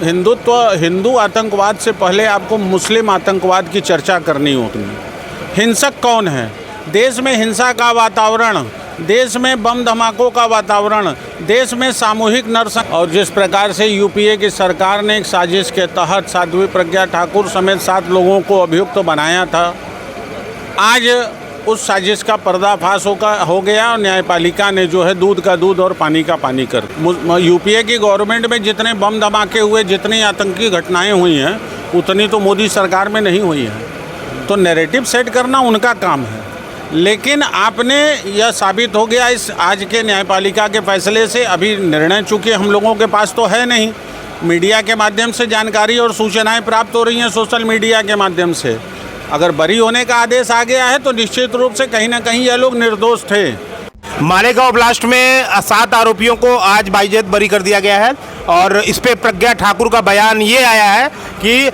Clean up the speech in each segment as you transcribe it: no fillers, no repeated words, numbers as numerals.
हिंदू आतंकवाद से पहले आपको मुस्लिम आतंकवाद की चर्चा करनी होगी। हिंसक कौन है? देश में हिंसा का वातावरण, देश में बम धमाकों का वातावरण, देश में सामूहिक नरसंहार, और जिस प्रकार से यूपीए की सरकार ने एक साजिश के तहत साध्वी प्रज्ञा ठाकुर समेत 7 लोगों को अभियुक्त बनाया था, आज उस साजिश का पर्दाफाश हो गया और न्यायपालिका ने जो है दूध का दूध और पानी का पानी कर। यूपीए की गवर्नमेंट में जितने बम धमाके हुए, जितनी आतंकी घटनाएं हुई हैं, उतनी तो मोदी सरकार में नहीं हुई है। तो नैरेटिव सेट करना उनका काम है, लेकिन आपने यह साबित हो गया इस आज के न्यायपालिका के फैसले से। अभी निर्णय चूँकि हम लोगों के पास तो है नहीं, मीडिया के माध्यम से जानकारी और सूचनाएं प्राप्त हो रही हैं, सोशल मीडिया के माध्यम से। अगर बरी होने का आदेश आ गया है तो निश्चित रूप से कहीं ना कहीं यह लोग निर्दोष थे। मालेगांव ब्लास्ट में 7 आरोपियों को आज बाइज्जत बरी कर दिया गया है और इस पे प्रज्ञा ठाकुर का बयान ये आया है कि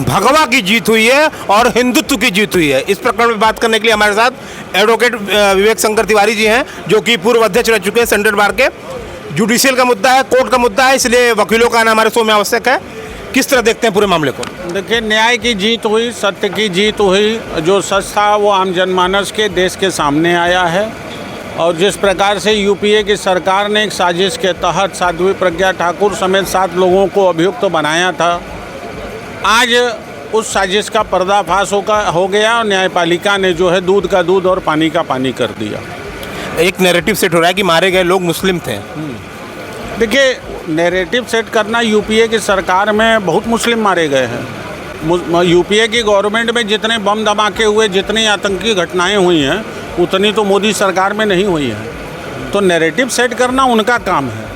भगवा की जीत हुई है और हिंदुत्व की जीत हुई है। इस प्रकरण में बात करने के लिए हमारे साथ एडवोकेट विवेक शंकर तिवारी जी हैं, जो कि पूर्व अध्यक्ष रह चुके हैं सेंट्रल बार के। जुडिशियल का मुद्दा है, कोर्ट का मुद्दा है, इसलिए वकीलों का आना हमारे शो में आवश्यक है। किस तरह देखते हैं पूरे मामले को? देखिए, न्याय की जीत हुई, सत्य की जीत हुई। जो सच था वो आम जनमानस के देश के सामने आया है, और जिस प्रकार से यूपीए की सरकार ने एक साजिश के तहत साध्वी प्रज्ञा ठाकुर समेत 7 लोगों को अभियुक्त बनाया था, आज उस साजिश का पर्दाफाश हो गया और न्यायपालिका ने जो है दूध का दूध और पानी का पानी कर दिया। एक नैरेटिव सेट हो रहा है कि मारे गए लोग मुस्लिम थे। देखिए, नैरेटिव सेट करना, यूपीए की सरकार में बहुत मुस्लिम मारे गए हैं। यूपीए की गवर्नमेंट में जितने बम धमाके हुए, जितनी आतंकी घटनाएं हुई हैं, उतनी तो मोदी सरकार में नहीं हुई है। तो नैरेटिव सेट करना उनका काम है,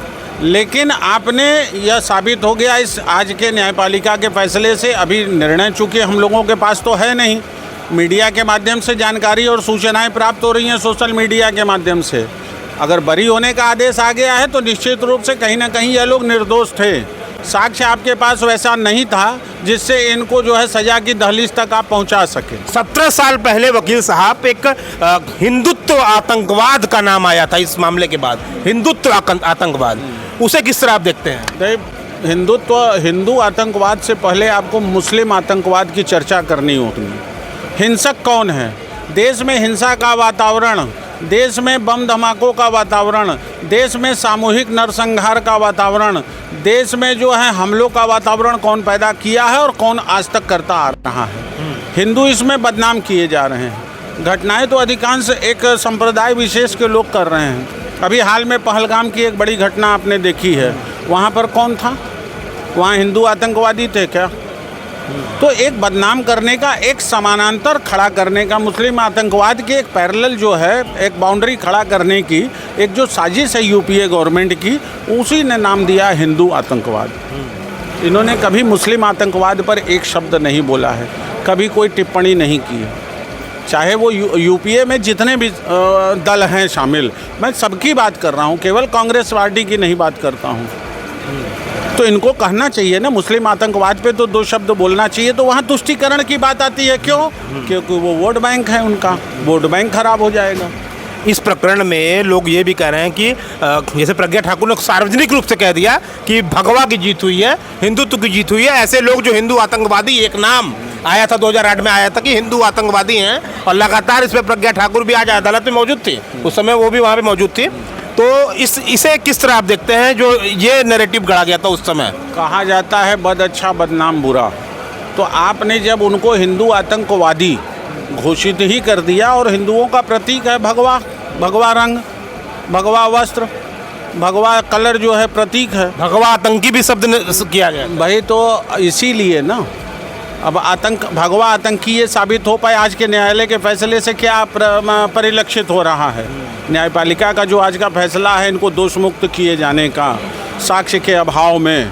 लेकिन आपने यह साबित हो गया इस आज के न्यायपालिका के फैसले से। अभी निर्णय चूँकि हम लोगों के पास तो है नहीं, मीडिया के माध्यम से जानकारी और सूचनाएं प्राप्त हो रही हैं, सोशल मीडिया के माध्यम से। अगर बरी होने का आदेश आ गया है तो निश्चित रूप से कहीं ना कहीं यह लोग निर्दोष थे। साक्ष्य आपके पास वैसा नहीं था जिससे इनको जो है सजा की दहलीज तक आप पहुंचा सके। 17 साल पहले वकील साहब एक हिंदुत्व आतंकवाद का नाम आया था इस मामले के बाद, हिंदुत्व आतंकवाद, उसे किस तरह आप देखते हैं? हिंदू आतंकवाद से पहले आपको मुस्लिम आतंकवाद की चर्चा करनी होगी। हिंसक कौन है? देश में हिंसा का वातावरण, देश में बम धमाकों का वातावरण, देश में सामूहिक नरसंहार का वातावरण, देश में जो है हमलों का वातावरण कौन पैदा किया है और कौन आज तक करता आ रहा है? हिंदू इसमें बदनाम किए जा रहे हैं। घटनाएं तो अधिकांश एक संप्रदाय विशेष के लोग कर रहे हैं। अभी हाल में पहलगाम की एक बड़ी घटना आपने देखी है, वहाँ पर कौन था? वहाँ हिंदू आतंकवादी थे क्या? तो एक बदनाम करने का, एक समानांतर खड़ा करने का, मुस्लिम आतंकवाद की एक पैरेलल जो है, एक बाउंड्री खड़ा करने की एक जो साजिश है यूपीए गवर्नमेंट की, उसी ने नाम दिया हिंदू आतंकवाद। इन्होंने कभी मुस्लिम आतंकवाद पर एक शब्द नहीं बोला है, कभी कोई टिप्पणी नहीं की है। चाहे वो यूपीए में जितने भी दल हैं शामिल, मैं सबकी बात कर रहा हूँ, केवल कांग्रेस पार्टी की नहीं बात करता हूँ। तो इनको कहना चाहिए ना, मुस्लिम आतंकवाद पे तो 2 शब्द बोलना चाहिए। तो वहाँ तुष्टीकरण की बात आती है, क्यों? क्योंकि वो वोट बैंक है, उनका वोट बैंक खराब हो जाएगा। इस प्रकरण में लोग ये भी कह रहे हैं कि जैसे प्रज्ञा ठाकुर ने सार्वजनिक रूप से कह दिया कि भगवा की जीत हुई है, हिंदुत्व की जीत हुई है। ऐसे लोग जो हिंदू आतंकवादी, एक नाम आया था 2008 में आया था कि हिंदू आतंकवादी हैं, और लगातार इस पर प्रज्ञा ठाकुर भी आज अदालत में मौजूद थी, उस समय वो भी वहाँ पे मौजूद थी। तो इसे किस तरह आप देखते हैं जो ये नैरेटिव गढ़ा गया था उस समय? कहा जाता है बद अच्छा बदनाम बुरा। तो आपने जब उनको हिंदू आतंकवादी घोषित ही कर दिया, और हिंदुओं का प्रतीक है भगवा, भगवा रंग, भगवा वस्त्र, भगवा कलर जो है प्रतीक है। भगवा आतंकी भी शब्द किया गया भाई, तो इसीलिए ना अब भगवा आतंकी ये साबित हो पाए। आज के न्यायालय के फैसले से क्या परिलक्षित हो रहा है? न्यायपालिका का जो आज का फैसला है, इनको दोष मुक्त किए जाने का, साक्ष्य के अभाव में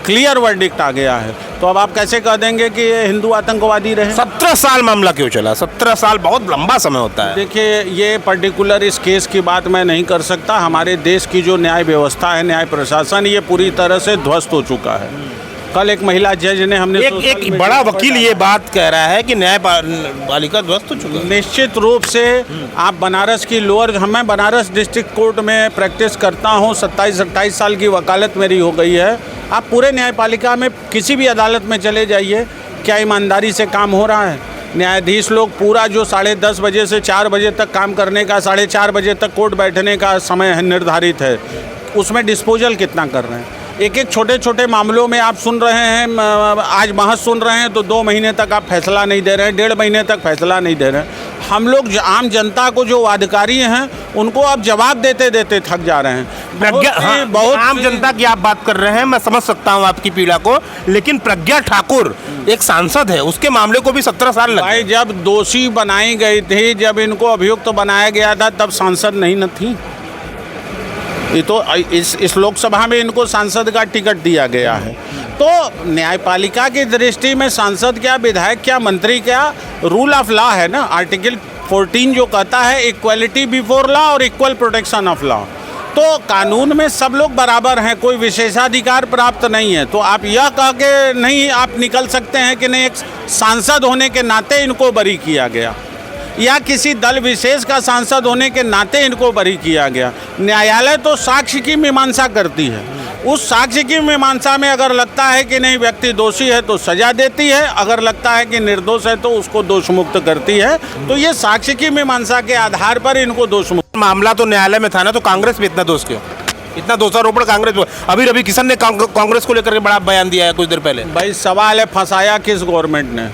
क्लियर वर्डिक्ट आ गया है। तो अब आप कैसे कह देंगे कि ये हिंदू आतंकवादी रहे? 17 साल मामला क्यों चला? 17 साल बहुत लंबा समय होता है। देखिए, ये पर्टिकुलर इस केस की बात मैं नहीं कर सकता। हमारे देश की जो न्याय व्यवस्था है, न्याय प्रशासन, ये पूरी तरह से ध्वस्त हो चुका है। कल एक महिला जज ने हमने सोशल एक मीडिया बड़ा पर वकील डाला। ये बात कह रहा है कि न्यायपालिका ध्वस्त हो चुका है। निश्चित रूप से आप बनारस की लोअर, मैं बनारस डिस्ट्रिक्ट कोर्ट में प्रैक्टिस करता हूँ, 27-28 साल की वकालत मेरी हो गई है। आप पूरे न्यायपालिका में किसी भी अदालत में चले जाइए, क्या ईमानदारी से काम हो रहा है? न्यायाधीश लोग पूरा जो 10:30 बजे से 4 बजे तक काम करने का, 4:30 बजे तक कोर्ट बैठने का समय है निर्धारित है, उसमें डिस्पोजल कितना कर रहे हैं? एक एक छोटे छोटे मामलों में आप सुन रहे हैं, आज बहस सुन रहे हैं तो 2 महीने तक आप फैसला नहीं दे रहे हैं, 1.5 महीने तक फैसला नहीं दे रहे हैं। हम लोग आम जनता को जो अधिकारी हैं उनको अब जवाब देते देते थक जा रहे हैं। बहुत आम जनता की आप बात कर रहे हैं, मैं समझ सकता हूं आपकी पीड़ा को, लेकिन प्रज्ञा ठाकुर एक सांसद है, उसके मामले को भी 17 साल लगे। भाई जब दोषी बनाई गई थी, जब इनको अभियुक्त बनाया गया था, तब सांसद नहीं न थी। ये तो इस लोकसभा में इनको सांसद का टिकट दिया गया है। तो न्यायपालिका की दृष्टि में सांसद क्या, विधायक क्या, मंत्री क्या, रूल ऑफ लॉ है ना। आर्टिकल 14 जो कहता है इक्वलिटी बिफोर लॉ और इक्वल प्रोटेक्शन ऑफ लॉ, तो कानून में सब लोग बराबर हैं, कोई विशेषाधिकार प्राप्त नहीं है। तो आप यह कह के नहीं आप निकल सकते हैं कि नहीं, एक सांसद होने के नाते इनको बरी किया गया, या किसी दल विशेष का सांसद होने के नाते इनको बरी किया गया। न्यायालय तो साक्ष्य की मीमांसा करती है, उस साक्ष्य की मीमांसा में अगर लगता है कि नहीं व्यक्ति दोषी है तो सजा देती है, अगर लगता है कि निर्दोष है तो उसको दोष मुक्त करती है। तो ये साक्ष्य की मीमांसा के आधार पर इनको दोष मुक्त। मामला तो न्यायालय में था ना, तो कांग्रेस में इतना दोष क्यों, इतना दोषारोपण कांग्रेस में? अभी रवि किशन ने कांग्रेस को लेकर के बड़ा बयान दिया है कुछ देर पहले। भाई सवाल है, फंसाया किस गवर्नमेंट ने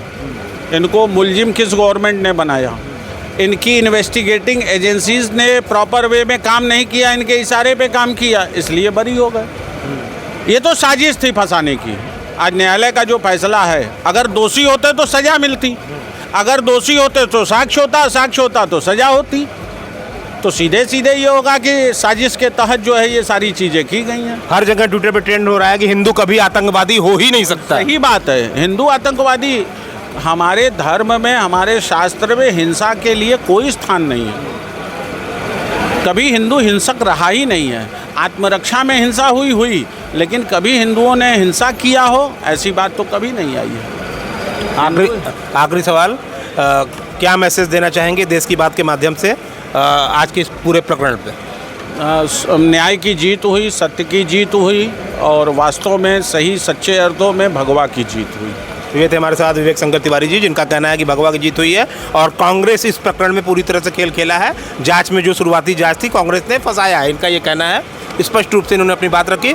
इनको, मुलजिम किस गवर्नमेंट ने बनाया? इनकी इन्वेस्टिगेटिंग एजेंसीज ने प्रॉपर वे में काम नहीं किया, इनके इशारे पे काम किया, इसलिए बरी हो गए। ये तो साजिश थी फंसाने की। आज न्यायालय का जो फैसला है, अगर दोषी होते तो सजा मिलती, अगर दोषी होते तो साक्ष्य होता, साक्ष्य होता तो सजा होती। तो सीधे सीधे ये होगा कि साजिश के तहत जो है ये सारी चीज़ें की गई हैं। हर जगह ट्विटर पे ट्रेंड हो रहा है कि हिंदू कभी आतंकवादी हो ही नहीं सकता। सही बात है, हिंदू आतंकवादी, हमारे धर्म में, हमारे शास्त्र में हिंसा के लिए कोई स्थान नहीं है। कभी हिंदू हिंसक रहा ही नहीं है। आत्मरक्षा में हिंसा हुई, लेकिन कभी हिंदुओं ने हिंसा किया हो ऐसी बात तो कभी नहीं आई है। आखिरी सवाल, क्या मैसेज देना चाहेंगे देश की बात के माध्यम से आज के इस पूरे प्रकरण पे? न्याय की जीत हुई, सत्य की जीत हुई, और वास्तव में सही सच्चे अर्थों में भगवा की जीत हुई। ये थे हमारे साथ विवेक शंकर तिवारी जी, जिनका कहना है कि भगवा की जीत हुई है और कांग्रेस इस प्रकरण में पूरी तरह से खेल खेला है। जांच में जो शुरुआती जांच थी, कांग्रेस ने फंसाया है, इनका ये कहना है। स्पष्ट रूप से इन्होंने अपनी बात रखी।